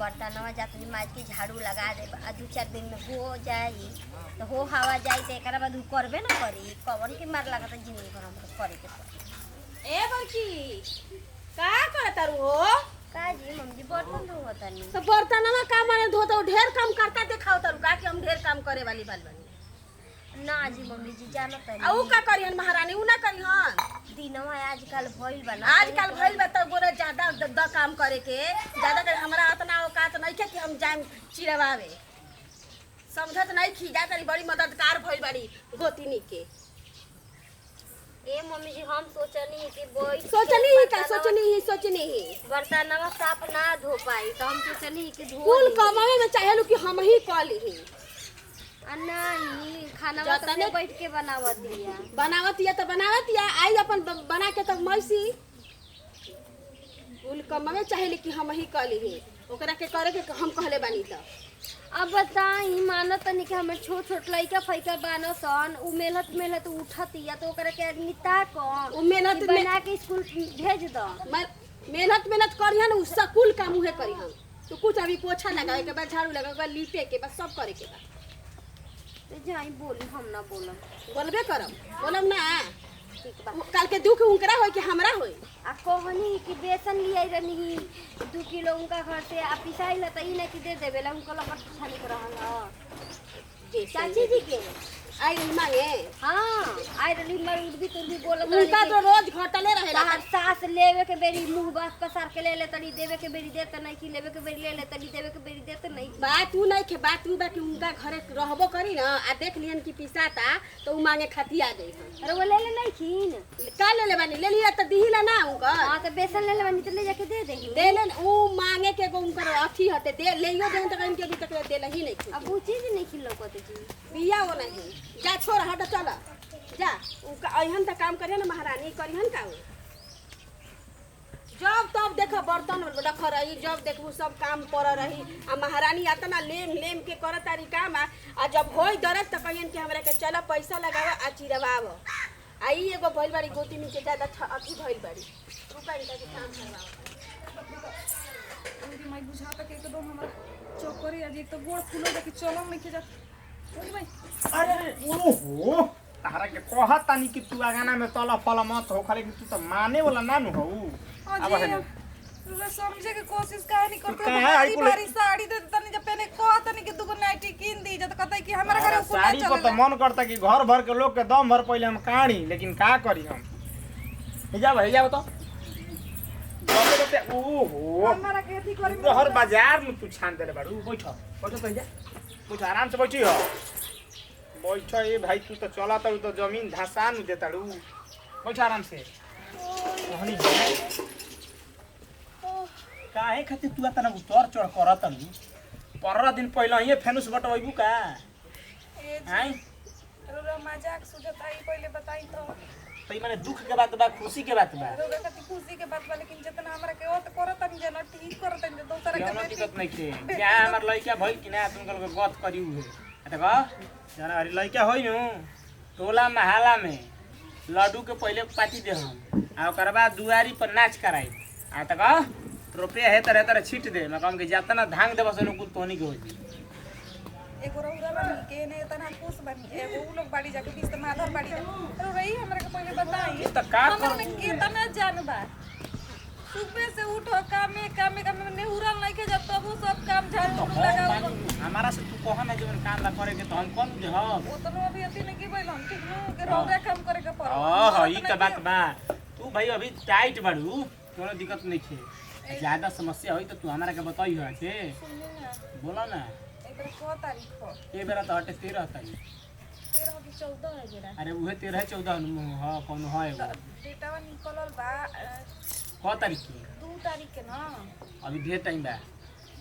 बर्तनवा जातनी माज के झाड़ू लगा दे आ 2-4 दिन में हो जाई तो हो हवा जाई तो एकरा बाद उ करबे ना करी कवन के मार लागत जिंदगी भर हम करे के पड़ी। ए बड़की का करतारू हो का जी मम्मी बर्तन धोवतनी तो बर्तनवा का माने धोता ढेर काम करता देखाओ तारू का कि हम ढेर काम करे वाली बाल बनी ना जी मम्मी जी जानत है आ ऊ का करियन महारानी ऊ ना करियन दिनवा आजकल भइल बा ना आजकल भइल बा त गोरे ज्यादा द काम करे के ज्यादा कर हमरा उतना औकात नहीं के कि हम जान चिरवावे समझत नहीं खी जा करी बड़ी मददगार भइल बाड़ी गोतिनी के ए मम्मी जी हम सोचनी कि बोई सोचनी ही बर्तनवा साफ ना धो पाई तो हम सोचनी कि धो कुल कमावे में चाहेलू कि हम ही क ली नहीं खाना तो बैठ के बनावतिया तो बनावतिया आई अपन बना के तो मैसी कुल कमावे चाहेली कि हम ही क ली ओकरा के करे के हम कहले बानी त अब बताई मानत नहीं कि हमें छोट छोट लइका फइका बानो सन उ मेहनत उठतिया तो ओकरा के निता क उ मेहनत बना के स्कूल भेज द मेहनत करिहन उ स्कूल काम उहे करिहन तो कुछ अभी पोछा लगावे के बाद झाड़ू लगावे के बाद लीपे के बाद सब करे के बाद जाई बोली हम ना बोलम बोलबे करम बोलम ना ठीक बा कल के दुख उनकरा होई कि हमरा होई आ कहनी कि बेसन लियाई रहनी 2 किलो उनका घर से आ पिसाई ल त ई नहीं कि दे देबे ला उनका लपट छानी कर रहल चाची जी के आई मांगे हां आई रली मर उठ भी तो भी बोलत उनका तो रोज घटले रहेला सास लेवे के बेरी मुंह बात पसार के ले तनी देवे के बेरी देत नहीं कि लेवे के बेरी ले तनी देवे के बेरी देत नहीं बात तू नहीं के बात तू बाकी उनका घरे रहबो करी ना आ देख लियन कि पिसाता तो उ मांगे खतिया दे अरे वो ले नहीं खीन का ले बानी ले लिया त दिहिला ना उनका हां तो बेसन ले बानी तो ले जाके दे देही दे ले उ मांगे के उनकर अथी हटे दे लेयो दे त इनके अभी तक देला ही नहीं अब वो चीज नहीं खिलो को जी बिया वो नहीं जा छोड़ हट चल जा उनका अहन त काम करे ना महारानी करिहन का जब तब देख बर्तन रख रही जब देखबू सब काम पर रही आ महारानी इतना लेम के कर तारी काम आ जब होई दरद त कहियन कि हमरा के चल पैसा लगावा आ चिरवाव आ ई एगो भइल बाड़ी गोतिनी के ज्यादा अथी भइल बाड़ी रुका इनका के काम करवाओ उनकी माई बुझाता के एकदम हमरा चौकरी आज एक तो गोड़ फूलो देखि चलम नहीं के जा ओए भाई अरे ओहो तारा के कहत तानी कि तू आगाना में तला फला मत हो खाली कि तू त माने वाला ना नु हो अब है तू समझे के कोशिश काहे नहीं करते काहे हमारी आई बारी साड़ी दे तनी जब पहने कहत नहीं कि दुगो नाइटी किन दी जब कहता कि हमरा घरे ऊपर साड़ी पर तो मन करता कि घर भर के लोग के दम भर पहले हम काढ़ी लेकिन का करी हम हिजाब तो ओहो हमरा के अथी करी हर बाजार में तू छान देले बाड़ू बैठ तो जा कुछ आराम से बैठी हो बैठ ए भाई तू तो चला तो जमीन धसान देताड़ू बैठ आराम से हनी काहे खातिर तू तना उतर चढ़ करत नी 15 दिन पहले ही फेनुस बटवैबू का हैं रो मजाक सुझत आई पहले बताई तो माने दुख के बात बा खुशी के बात बा रो कति खुशी के बात बा लेकिन जितना हमरा के ओत करत नहीं जना ठीक करत नहीं दोसरा के कोनो दिक्कत नहीं के क्या हमर लइका भइल कि ना तुम कल गत करिउ है देखो जना हरी लइका होई नु टोला महला में लड्डू के पहले पार्टी दे हम आ ओकर बाद दुआरी पर नाच कराई आ तक रुपया है तरह छीट दे मैं कहम कि जतना धांग देबस नु कुल तोनी के होई एगो रौरा बनी के ने तना खुश बनी एगो उ लोग बाड़ी जाके बीच में आधर बाड़ी रो रही हमरा के पहले बताई त का हमरा में कितना जानबा सुबह से उठो कामे में नेहुरा नहीं के जब तब सब काम झाड़ू लगाओ हमारा से तू कह ना जवन काम ला करे के तो हम कौन दे हम उतना अभी अति नहीं की बैल हम ठीक नु के रौरा काम करे के पर ओह ई त बात बा तू भाई अभी टाइट बाड़ू कोनो दिक्कत नहीं छे ज्यादा समस्या होई तो तू हमरा के बताई हो के बोला ना एबर को तारीख को ए बेरा तो हटे 13 तारीख 13 की 14 है जरा अरे उहे 13 14 हां कौन है एगो डेटावा निकलल बा क तारीख की 2 तारीख के ना अभी ढेर टाइम बा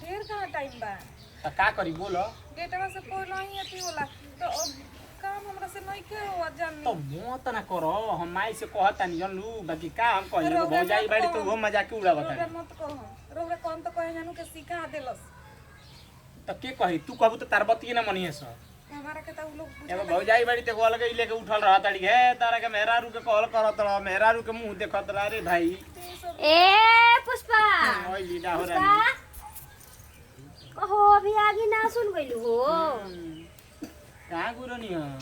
ढेर कहां टाइम बा त का करी बोलो डेटावा से पहले ही अति होला तो काम हमरा से नहीं के हो जान तो मत ना करो हम माई से कहता नहीं जानलू बाकी का हम कहि भौजाई बाड़ी तो वो मजाक उड़ा बता रौरा मत कहो रौरा कौन तो कहे जानू के सिखा देलस त के कही तू कहबू त तार बतिए ना मनिए स हमारा के त उ लोग एगो भौजाई बाड़ी ते गोल के लेके उठल रहा तड़ी है तारा के मेहरारू के कॉल करत रहा मेहरारू के मुंह देखत रहा रे भाई ए पुष्पा ओई लीडा हो रहा सुन गइलू हो कहाँ गुरनी है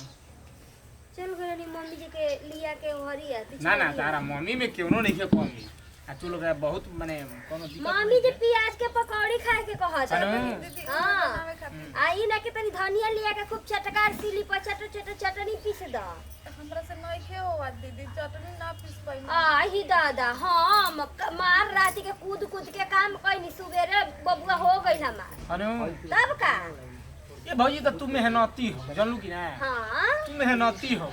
चल गइनी मम्मी जी के लिया के हरिया ना ना तारा मम्मी में क्यों नहीं के कमी आ तू लोग बहुत माने कोनो दिक्कत मम्मी जी प्याज के पकौड़ी खाए के कहत दीदी हाँ। बनावे खातिर आई ना के तनी धनिया लिया के खूब चटकार सिली पर चटनी पीस द हमरा से नइखे होवा दीदी चटनी ना पीस पाई आही दादा हम मार राती के कूद के काम कइनी सुबेरे बबुआ हो गइल हमार अनु तब का ये भौजी तो तू मेहनती हो जानलू कि ना हाँ तू मेहनती हो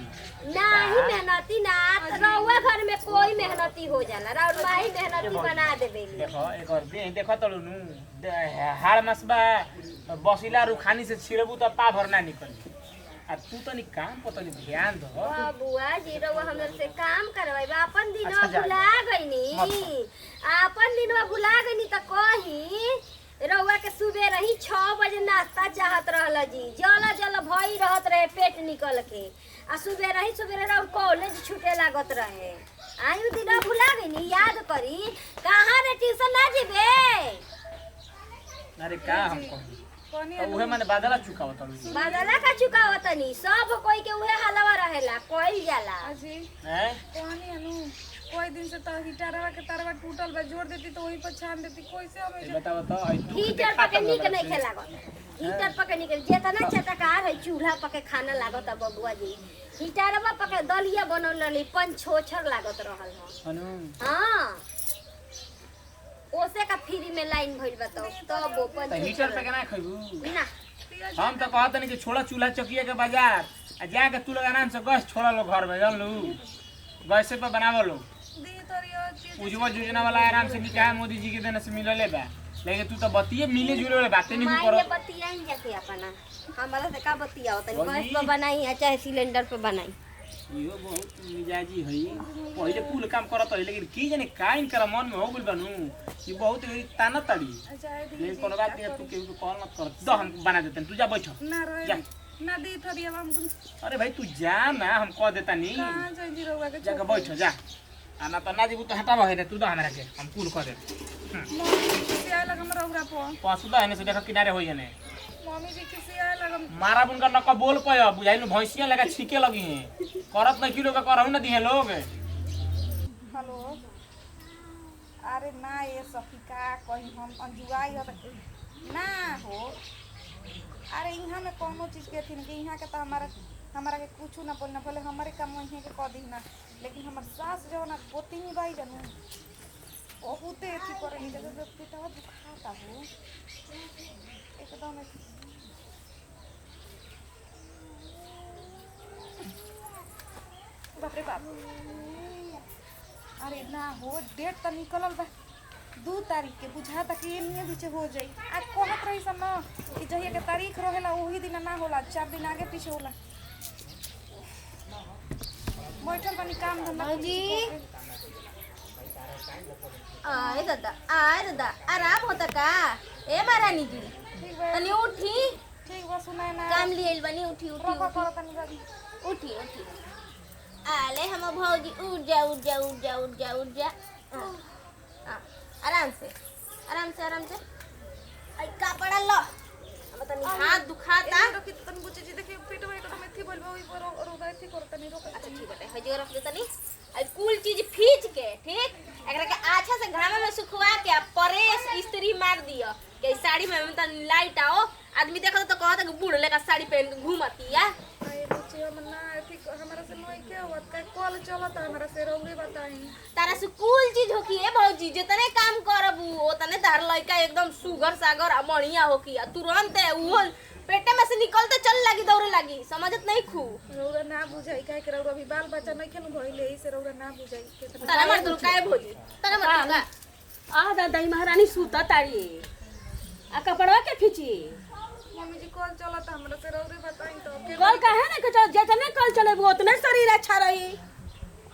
नहीं मेहनती ना तो रउआ घर में कोई मेहनती हो जाला राउर माई मेहनती बना देबे देखो एक और दे देखो तो नु हाड़ मसबा बसिला रुखानी से छिड़बू तो पा भरना निकली आ तू तनी काम पर तनी ध्यान दो बुआ जी रउआ हमर से काम करवाई अपन दिनवा अच्छा, जा। भुला गईनी अपन दिनवा भुला गईनी त कही रउआ के सुबह रही 6 बजे नाश्ता चाहत रहल जी जल भई रहत रहे पेट निकल के आ सुबह रही कॉलेज छूटे लागत रहे आयु दिनवा भुला गईनी याद करी कहाँ रे ट्यूशन ना जेबे अरे का हम कहूं कोनी तो उहे माने बादला चुकावत हलू बदला का चुकावतनी सब कोई के उहे हलवा रहेला कोई जाला अजी हैं कोनी अनु कोई दिन से तो हीटरवा के तरवा टूटल बा जोड़ देती तो वही पर छान देती कैसे हमें ये बताओ तो आई तू हीटर पके निक नहीं खे लागत हीटर पके निक जेतना चटकार है चूल्हा पके खाना लागत अब बबुआ जी हीटरवा पके दलिया बनल रहली पंच छोछर लागत रहल ह अनु हां ओसे का फ्री में लाइन भइल बताओ तब वो पंच तो हीटर पे केना खइबू ना हम तो कहत नहीं कि छोड़ा चूल्हा चकिया के बाजार आ जाके तू लोग आराम से गैस छोड़ा लो घर में जान लू गैस पे बनावो लो दी तोरियो चीज उज्जवल योजना वाला आराम से निकाह मोदी जी के देने से मिलले बा लेकिन तू तो बतिये मिले जुले वाले बातें नहीं माई करो ने बतियाई जाके अपना हमारा से का बतियाओ तनी वही। गैस पे बनाई या चाहे सिलेंडर पे बनाई इहो बहुत मिजाजी हई पहिले कुल काम करत हई लेकिन की जाने काइन कर मन में हो गेल बनू ये बहुत ताना तड़ी अच्छा लेकिन कोनो बात नहीं तू केहू को कॉल मत कर दो हम बना देते हैं तू जा बैठ ना जा रहे ना दी थोड़ी अब हम अरे भाई तू जा ना हम कह देता नहीं कहां जाई जी रउआ के जाके बैठ जा आना तो ना जीबू तो हटावा है तू दो हमरा के हम कुल कह दे मम्मी जी किसी आए लगा हमरा पर पासु दो एने से देखो किनारे होई ने मम्मी जी किसी आए लगा मारा बुनकर न क बोल पय बुझाई न भैंसिया लगा छीके लगी है करत न किलो का करहु न दिहे लोग हेलो अरे ना ये सखी का कही हम अंजुआई हो ना हो अरे यहाँ में कोनो चीज के थी कि यहाँ के तो हमारा के कुछ ना बोलना बोले हमारे काम वहीं के कह दी ना लेकिन हमार सास जो ना पोती नहीं बाई जानू बहुते अथी करे नहीं जैसे पेटवा दुखाता हो एकदम बाप रे बाप अरे ना हो डेट तो निकलल बा 2 तारीख के बुझाता कि ये नहीं बीचे हो जाई आज कहत रही सन ना कि जहिया के तारीख रहेला वही दिन ना होला 4 दिन आगे पीछे होला बैठल बनी काम धंधा जी आए दादा आराम होता का ए महारानी जी ठीक बा तनी उठी ठीक बा सुनाए ना काम लिए बनी उठी रोका करो तनी बाबी उठी आले हम भौजी उठ जा आराम से आई कपड़ा लो हम तनी हाथ दुखाता रोकी तनी बुच्ची जी देखिए पेट में एकदम एथी बोलबो ओई पर रोदा एथी करो तनी रोका अच्छा ठीक बाटे हो जगह रख दे तनी आई कुल चीज खींच के ठीक एकरा के अच्छा से घामा में सुखवा के प्रेस इस्त्री मार दियो के साड़ी में तनी लाइट आओ आदमी देखो तो कहता कि बूढ़ लेका साड़ी पहन के घूमती है आई बुच्ची हम ना एथी हमरा से नई के होत का कॉल चलत हमरा से रौरे बताई तारा से कुल चीज होकी है भौजी जितने काम करबू ओतने तार लइका एकदम सुगर सागर आ बढ़िया होकी आ तुरंत वो पेटे में से निकलते चल लगी दौड़े लगी समझत नहीं खू रौरा ना बुझाई काहे के रौरा अभी बाल बच्चा नहीं खेनु भइले ई से रौरा ना बुझाई के तारा मर दुल काय भौजी तारा मर का आ दादा महारानी सूता तारी आ कपड़वा के खींची मम्मी जी कॉल चलत हमरा से रौरे बताई तो कल काहे ना कि जितने कल चलेबू उतने शरीर अच्छा रही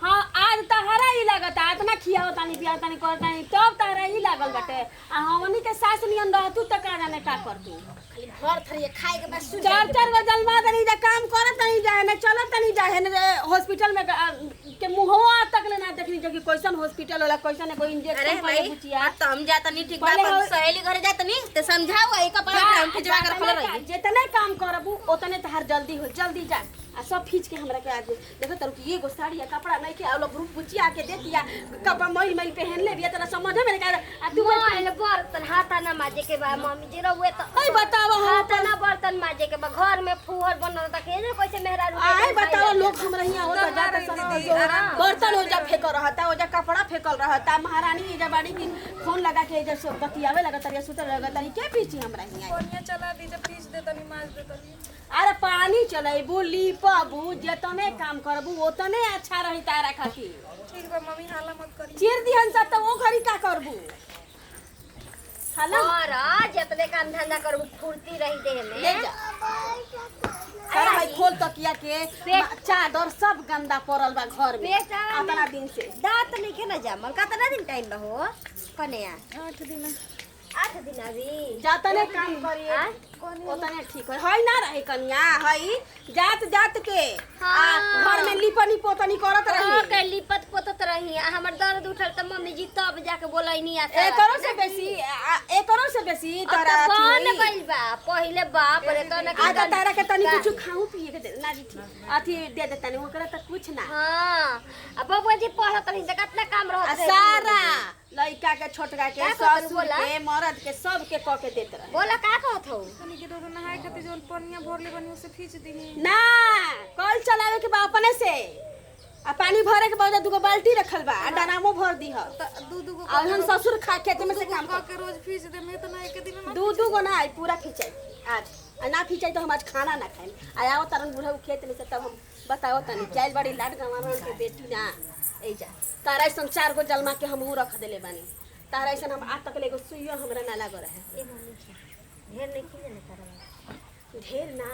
हाँ आज तहरा ही लगता इतना खियाओ तानी पिया तानी कर तानी तब तहरा ही लागल बाटे आ हमनी के सास नियन रहतू त का जाने का करतू खाली भर थरी खाए के बस चार बजे जलवा तनी जा काम करत तनी जाए ना चलत तनी जाए ना हॉस्पिटल में के मुहवा तक ले ना देखी ली कि कैसन हॉस्पिटल होला कैसन एगो अरे इंजेक्शन भाई पड़े बुचिया तो हम जाता नहीं ठीक पहले बात हो- सहेली घरे जाता नहीं तो समझाओ एक कपड़ा हम भिजवा कर रखल रही जितने काम करबू उतने तहार जल्दी हो जल्दी जा आ सब खींच के हमरा के आज देखो तर कि एगो साड़ी या कपड़ा नहीं के लोग ग्रुप बुचिया के दे दिया कपड़ा मैल मैल पहन ले बिया तेरा समझ में नहीं आ तू मोबाइल बर्तन हाथा ना माजे के बा मम्मी जी रहुए तो आई बताओ हम हाथा ना बर्तन माजे के बा घर में फूहर बनल त के जे कैसे मेहरा आई बताओ लोग हमरा यहाँ होता जाता सब बर्तन हो जा फेंक रहता हो जा कपड़ा फेंकल रहता महारानी ये बाड़ी की फोन लगा के जे सब बतियावे लगा तरिया सुतर लगा तरी के पीछे हमरा यहाँ कोनिया चला दी जब फीस दे तनी माज दे तनी अरे पानी चलेबू लीपबू जितने काम करबू उतने अच्छा रही तारा खातिर ठीक बा मम्मी हाला मत करी चीर दिहन सब तो वो घरी का करबू हाला और जतने काम धंधा करबू फुर्ती रही देह में ले जा सारा भाई खोल तकिया के चादर सब गंदा पड़ल बा घर में बेटा अपना दिन से दांत नहीं के ना जामल कितना दिन टाइम रहो कन्या 8 दिन 8 दिन अभी जातने काम करिए उतने ठीक है हई ना रहे कन्या हई जात जात के आ घर में लिपनी पोतनी करत रही के लिपत पोतत रही हमर दर्द उठल त मम्मी जी तब जाके बोलैनी आ एकरो से बेसी तारा कौन गइल बा पहिले बाप रे त ना आधा तारा के तनी कुछ खाऊ पिए के दे ना जी अथी दे दे तनी ओकरा त कुछ ना हां अब बबुआ जी पढ़त रही त कितना काम आ रहत सारा लड़का के छोटका के क्या कहत ससुर बोला? के मर्द के सब के क के देत रहे बोला का कहत हो तनी के दोनों नहाए खातिर जोन पनिया भरले बनी उसे खींच दी ना कल चलावे के बा अपने से आ पानी भरे के बाद दुगो बाल्टी रखल बा आ डरामो भर दी ह दू गो और हम ससुर खा खेत में से काम कर के रोज फीस दे में तो ना एक दिन ना दू गो ना आई पूरा खिंचाई आज आ ना खिंचाई तो हम आज खाना ना खाएं आ आओ तरन बुढ़ऊ खेत में से तब हम बताओ तनी चाइल बड़ी लाड गंवारन के बेटी ना ए जा तारा ऐसन 4 गो जलमा के हमहू रख देले बानी तारा ऐसन हम आज तक एगो सुइयो हमरा ना लाग रहे ए मम्मी ढेर नहीं खींचे ना करवा ढेर ना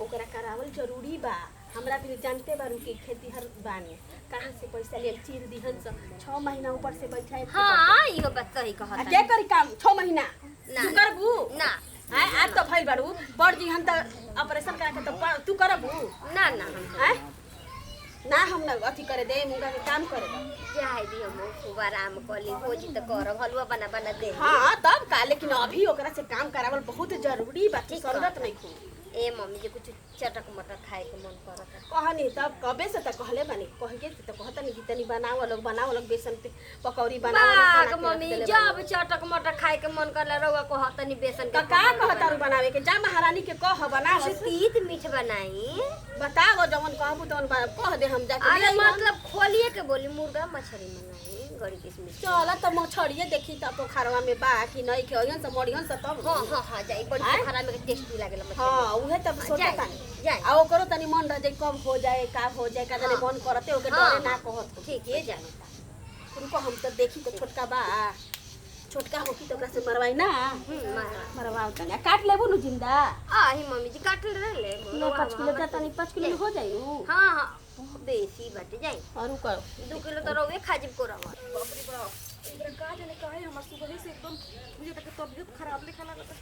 ओकरा करावल जरूरी बा हमरा भी जानते बारू कि खेती हर बानी कहाँ से पैसा ले चीर दिहन से 6 महीना ऊपर से बैठाए हां इहो बात सही आ कहत के करी काम 6 महीना ना। तू करबू ना हैं आज तो भइल बारू बड़ जी हम त ऑपरेशन करा के तो तू करबू ना ना हम हैं ना हम ना अथी करे दे मुंगा के काम करे दे जाय दी हम खूब आराम कली हो जी त करब हलवा बना बना दे हाँ तब का लेकिन अभी ओकरा से काम करावल बहुत जरूरी बा ठीक समझत नहीं खू ए मम्मी जी कुछ चटक मटक खाए के मन करत है कहनी तब कबे से त कहले बानी कह के त कहत नहीं जितनी बनाओ लोग बेसन पे पकौड़ी बनाओ बाग मम्मी जब चटक मटक खाए के मन करला रउआ को हतनी बेसन का का कहतारू बनावे के जा महारानी के कह बनाओ तीत मीठ बनाई बताओ जवन कहबू तवन कह दे हम जाके अरे ले आइबो। मतलब खोलिए के बोली मुर्गा मछली मंगाई गड़ी किस्म चल त मछड़िए देखी त पोखरवा में बा कि नहीं के ओयन से मड़ियन से तब हां हां हां जाई बड़ी आँय? खरा में टेस्टी लागेला मछली हां उहे तब सोचता जाए, नहीं जाए। आ ओकरो तनी मन रह जाए कब हो जाए का हो जाए का जाने हाँ। मन करते ओके हाँ। डरे ना कहत ठीक ये है जाने उनको हम तो देखी तो छोटका बा छोटका होकी तो ओकरा से मरवाई ना मारा मरवाओ तनी आ काट लेबू नु जिंदा आ ही मम्मी जी काट ले ले किलो 5 किलो जाता नहीं 5 किलो में हो जाई नु हां हां बेसी बाटे जाई और कर 2 किलो तो रउए खाजिब को रवा बाप रे बाप इधर का जाने काहे हमर सुबह से एकदम मुझे तक तबीयत खराब लिखा लगता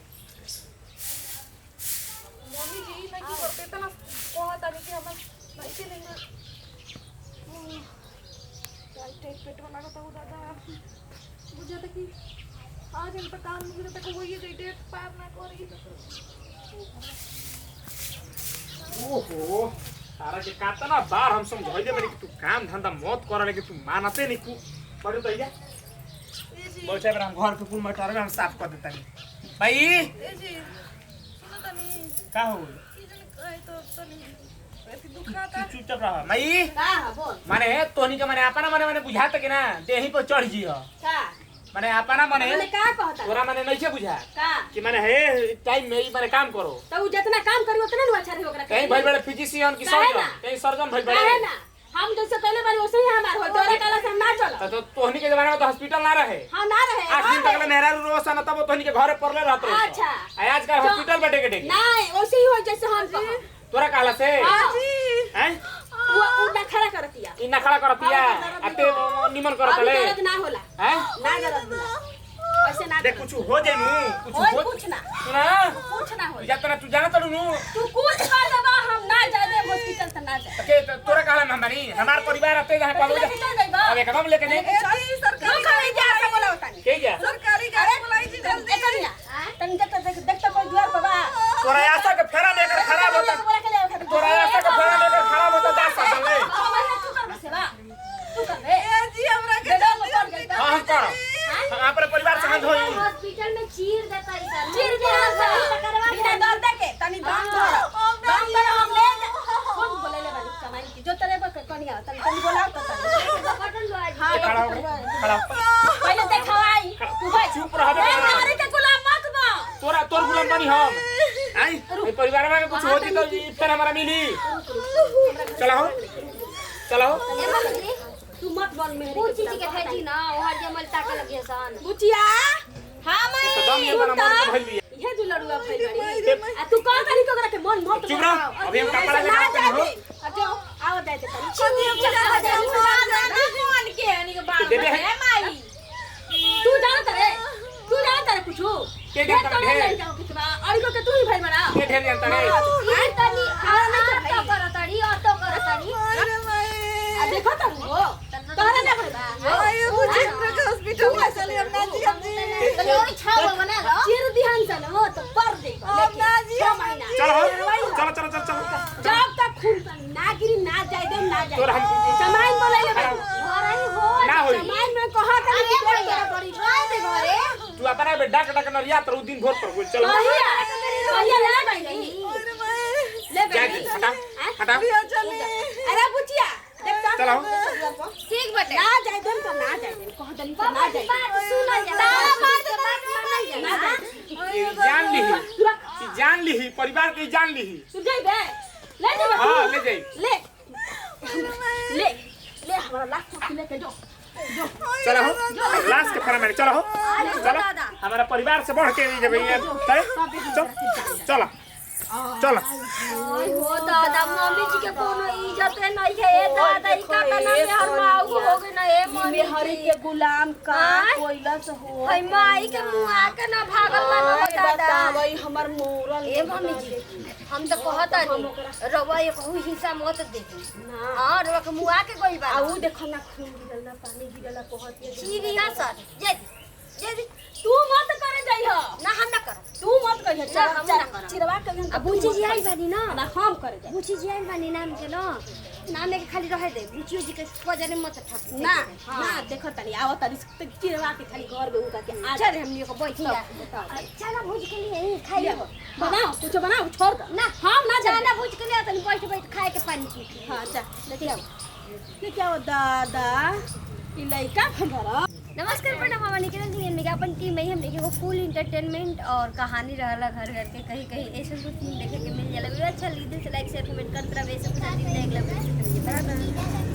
मम्मी जी नहीं की करते तना कहत आनी कि हमर नहीं के नहीं टाइट पेट में लगता हो दादा मुझे तक कि आज इन पर काम मुझे तक वही डेट पार ना करी ओहो तारा के कातना बार हम समझाइले बानी कि तू काम धंधा मत कर लेकिन तू मानते नहीं तू पड़ो तो या ए जी बोल हम घर के कुल मटर में हम साफ कर देता भाई ए जी सुनो तनी का हो ई जन कहे तो तनी ऐसी दुखाता चुपचाप रह मई का बोल माने तोहनी के माने अपना माने बुझात कि ना देही पर चढ़ जी का माने अपना माने मैंने का कहता तोरा माने नहीं छे बुझा का कि माने हे टाइम में ही माने काम करो तो उ जितना काम करी उतना नु अच्छा रही ओकरा के। कहीं भइल बड़े फिजिशियन की काहे सर्जन ना? कहीं सर्जन भइल काहे बड़े ना हम जैसे पहले बारी वैसे ही हमार हो तोरे काला से हम ना चलो तो तोहनी के जमाने में तो हॉस्पिटल ना रहे हां ना रहे 8 दिन तक मेहरा रोज आना तब तोहनी के घरे पड़ले रहत रहे अच्छा। आज का हॉस्पिटल बैठे के डेके नहीं वैसे ही हो जैसे हम कहो। तोरा कहला से हाँ। हैं वो ना खड़ा करतिया इ नखड़ा करतिया अते निमन करत अभी ले दर्द ना होला हैं ना दर्द होला ऐसे ना देख कुछ हो जाई नु कुछ ओए हो कुछ ना सुना कुछ ना तू हो जात ना तू जाना तड़ू नु तू कुछ कर देबा हम ना जाए हॉस्पिटल त ना जाए के तोरा कहला हम बानी हमार परिवार अते जहां कहलो लेके चल जाइबा अब एकदम लेके जाए सरकारी गाड़ी जा से बोला बतानी के जा सरकारी गाड़ी बुलाई जी जल्दी एकनिया तनी देख कोई द्वार पर बा तोरा आशा के फेरा लेकर खराब होता बोला के ले तोरा आशा के फेरा लेकर खराब होता जा सकल ले तू कर सेवा तू कर बे ए जी हमरा के बेटा मत कर गई हां हम करो हम अपने परिवार संग होई हॉस्पिटल में चीर देता है सर चीर के बिना डर दे के तनी दाम कर हम ले कौन बोले ले बानी कमाई की जो तेरे पर कनिया तनी बोलाओ तो तनी बटन लो आज हां खड़ा हो खड़ा पहले देखवाई तू भाई चुप रह बे हमारे के गुलाम मत बा तोर गुलाम बनी हम आई ए परिवार में कुछ होती तो इफ्तार हमारा मिली चलो ए मम्मी जी तू मत बोल मेरे पूछी जी के भेजी ना ओहर जमल ताके लगे सन बुचिया हां मैं एकदम ये बना मन भइल बिया ये जो लड़ुआ भाई गाड़ी आ तू कौन करी तो के मन मत चुप रह अभी हम कपड़ा लेके आते हो अच्छा आओ दे दे कौन के हनी के बाल दे दे। है माई तू जानता रे कुछ के जानता रे? और को के तू ही भाई बड़ा के ढेर जानता रे ई तनी आ करतड़ी ऑटो करतड़ी अरे माई आ देखो तो वो तोरा ना भाई बा आयो मुझे हॉस्पिटल में चले हम ना जी हम जी तो ओई छाव बना लो चिर दिहान से ना तो पर दे हम ना जी 6 महीना चलो जब तक खून ना गिरी ना जाए दे ना जाए तोर हम जमाइन बोले ले घर ही हो ना होई जमाइन में कहा था कि भैया बड़ी दे घरे तू अपना बेटा कटा नरिया तर दिन भोर पर बोल चलो कहिया ले भाई अरे माई ले जा भाई हटा प्रिया चले अरे बुचिया देख तो चलो ठीक बटे ना जाए दे तो ना जाए दे कह दली तो ना जाए बात सुन जा ताला मार दे बात मार ना जा जाए जान ली परिवार की जान ली तू जाए बे ले जा हां ले जाई ले ले हमारा लाख लेके जो चलो लास्ट के फेरा में चलो हमारा परिवार से बढ़ के जब ये चलो चलो हो दादा मम्मी जी के कोनो इज्जत नहीं है ए दादा ई का तना में हर माऊ हो गए ना ए मम्मी हरी के गुलाम का कोइला से हो हई माई के मुंह आके ना भागल ना हो दादा वही हमर मोरल ए मम्मी जी हम तो कहता नहीं रवा ये कहू हिस्सा मत दे ना हां रवा के मुंह आके गइल बा आ ऊ देखो ना खून गिरल ना पानी गिरल कहत ये सीरिया सर जे तू मत करे जाई हो ना हम ना कर तू मत कहिए ना, हम ना करब। चिरवा कहिए अब बुची जी आई बानी ना ना हम करे जाई बुची जी आई बानी नाम के ना नाम के खाली रहे दे बुची जी के वजन मत ठक ना ना देखो तनी आवत तनी चिरवा के खाली घर में उनका के आ चल हमनी को बैठिया बताओ चला भूज के लिए खाई ले बनाओ कुछ बनाओ छोड़ दो ना हम ना जाना भूज के लिए तनी बैठ बैठ खाए के पानी पी के हां जा लेके आओ ये क्या हो दादा ई लइका भंडारा नमस्कार प्रणाम हम निकिरण सिंह इनमें अपन टीम में हम देखे वो फुल एंटरटेनमेंट और कहानी रहला घर घर के कहीं कहीं ऐसे कुछ सीन देखे के मिल जाला वीडियो अच्छा लगे तो लाइक शेयर कमेंट करते रहे सब कुछ दिन देख ले